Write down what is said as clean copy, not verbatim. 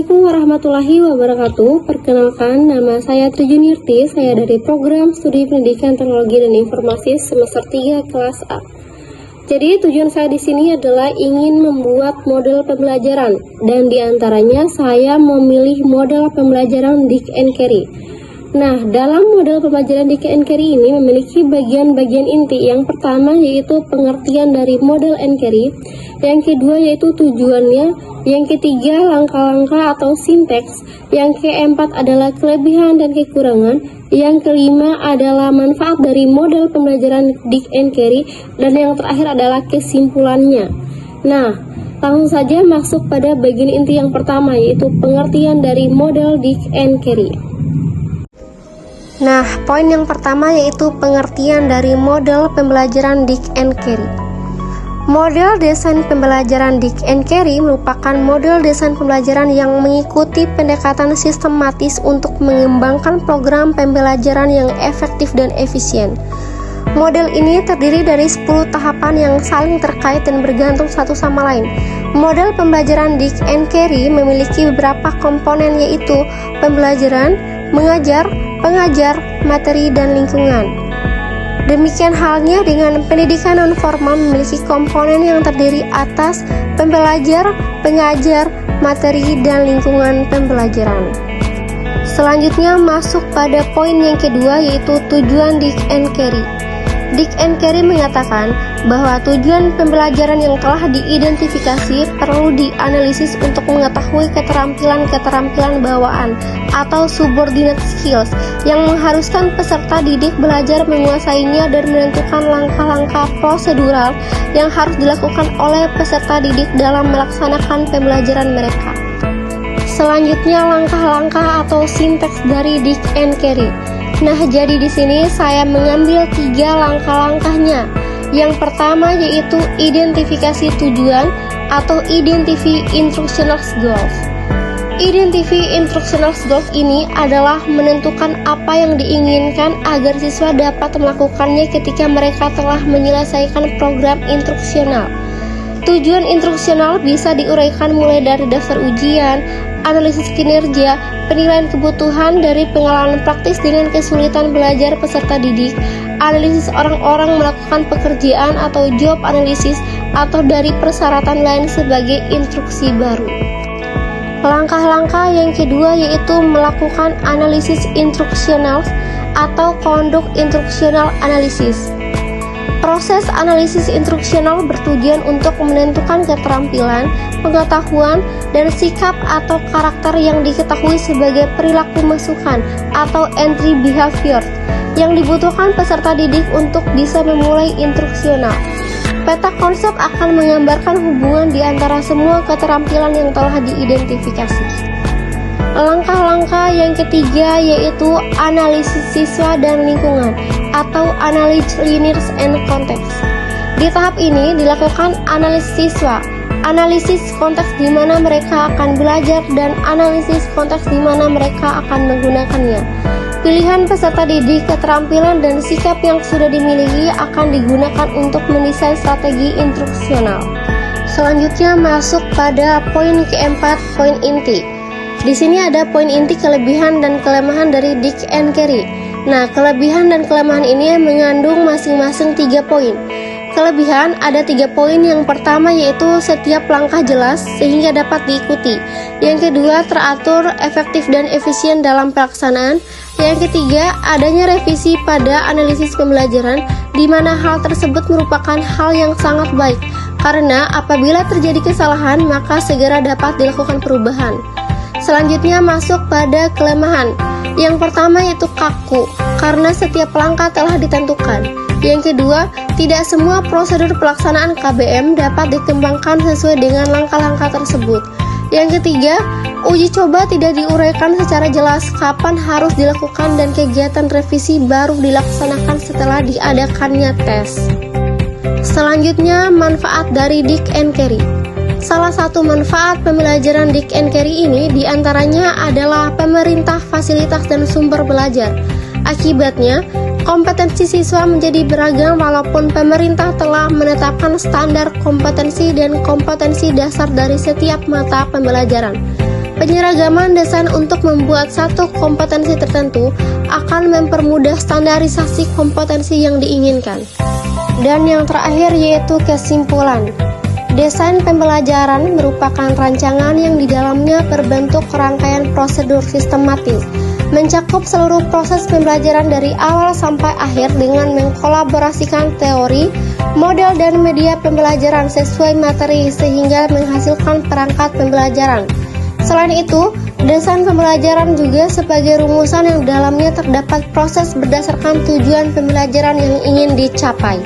Assalamualaikum warahmatullahi wabarakatuh. Perkenalkan, nama saya Tri Junirti. Saya dari Program Studi Pendidikan Teknologi dan Informasi semester 3 kelas A. Jadi tujuan saya di sini adalah ingin membuat model pembelajaran, dan diantaranya saya memilih model pembelajaran Dick and Carey. Nah, dalam model pembelajaran Dick and Carey ini memiliki bagian-bagian inti. Yang pertama yaitu pengertian dari model and Carey, yang kedua yaitu tujuannya, yang ketiga langkah-langkah atau sinteks, yang keempat adalah kelebihan dan kekurangan, yang kelima adalah manfaat dari model pembelajaran Dick and Carey, dan yang terakhir adalah kesimpulannya. Nah, langsung saja masuk pada bagian inti yang pertama, yaitu pengertian dari model Dick and Carey. Nah, poin yang pertama yaitu pengertian dari model pembelajaran Dick and Carey. Model desain pembelajaran Dick and Carey merupakan model desain pembelajaran yang mengikuti pendekatan sistematis untuk mengembangkan program pembelajaran yang efektif dan efisien. Model ini terdiri dari 10 tahapan yang saling terkait dan bergantung satu sama lain. Model pembelajaran Dick and Carey memiliki beberapa komponen, yaitu pembelajaran, mengajar, pengajar, materi, dan lingkungan. Demikian halnya dengan pendidikan non-formal memiliki komponen yang terdiri atas pembelajar, pengajar, materi, dan lingkungan pembelajaran. Selanjutnya masuk pada poin yang kedua, yaitu tujuan Dick and Carey. Dick and Carey mengatakan bahwa tujuan pembelajaran yang telah diidentifikasi perlu dianalisis untuk mengetahui keterampilan-keterampilan bawaan atau subordinate skills yang mengharuskan peserta didik belajar menguasainya dan menentukan langkah-langkah prosedural yang harus dilakukan oleh peserta didik dalam melaksanakan pembelajaran mereka. Selanjutnya langkah-langkah atau sinteks dari Dick and Carey. Nah, jadi di sini saya mengambil 3 langkah-langkahnya. Yang pertama yaitu identifikasi tujuan atau identify instructional goals. Identify instructional goals ini adalah menentukan apa yang diinginkan agar siswa dapat melakukannya ketika mereka telah menyelesaikan program instruksional. Tujuan instruksional bisa diuraikan mulai dari daftar ujian, analisis kinerja, penilaian kebutuhan dari pengalaman praktis dengan kesulitan belajar peserta didik, analisis orang-orang melakukan pekerjaan atau job analisis, atau dari persyaratan lain sebagai instruksi baru. Langkah-langkah yang kedua yaitu melakukan analisis instruksional atau conduct instructional analysis. Proses analisis instruksional bertujuan untuk menentukan keterampilan, pengetahuan, dan sikap atau karakter yang diketahui sebagai perilaku masukan atau entry behavior yang dibutuhkan peserta didik untuk bisa memulai instruksional. Peta konsep akan menggambarkan hubungan di antara semua keterampilan yang telah diidentifikasi. Langkah-langkah yang ketiga yaitu analisis siswa dan lingkungan atau analysis learners and context. Di tahap ini dilakukan analisis siswa, analisis konteks di mana mereka akan belajar, dan analisis konteks di mana mereka akan menggunakannya. Pilihan peserta didik, keterampilan, dan sikap yang sudah dimiliki akan digunakan untuk mendesain strategi instruksional. Selanjutnya masuk pada poin keempat, poin inti. Di sini ada poin inti kelebihan dan kelemahan dari Dick and Carey. Nah, kelebihan dan kelemahan ini mengandung masing-masing 3 poin. Kelebihan ada 3 poin. Yang pertama yaitu setiap langkah jelas sehingga dapat diikuti. Yang kedua, teratur, efektif, dan efisien dalam pelaksanaan. Yang ketiga, adanya revisi pada analisis pembelajaran, di mana hal tersebut merupakan hal yang sangat baik, karena apabila terjadi kesalahan maka segera dapat dilakukan perubahan. Selanjutnya masuk pada kelemahan. Yang pertama yaitu kaku, karena setiap langkah telah ditentukan. Yang kedua, tidak semua prosedur pelaksanaan KBM dapat dikembangkan sesuai dengan langkah-langkah tersebut. Yang ketiga, uji coba tidak diuraikan secara jelas kapan harus dilakukan dan kegiatan revisi baru dilaksanakan setelah diadakannya tes. Selanjutnya, manfaat dari Dick and Carey. Salah satu manfaat pembelajaran Dick and Carey ini diantaranya adalah pemerintah, fasilitas, dan sumber belajar. Akibatnya, kompetensi siswa menjadi beragam walaupun pemerintah telah menetapkan standar kompetensi dan kompetensi dasar dari setiap mata pembelajaran. Penyeragaman desain untuk membuat satu kompetensi tertentu akan mempermudah standarisasi kompetensi yang diinginkan. Dan yang terakhir yaitu kesimpulan. Desain pembelajaran merupakan rancangan yang di dalamnya berbentuk rangkaian prosedur sistematis, mencakup seluruh proses pembelajaran dari awal sampai akhir dengan mengkolaborasikan teori, model, dan media pembelajaran sesuai materi sehingga menghasilkan perangkat pembelajaran. Selain itu, desain pembelajaran juga sebagai rumusan yang dalamnya terdapat proses berdasarkan tujuan pembelajaran yang ingin dicapai.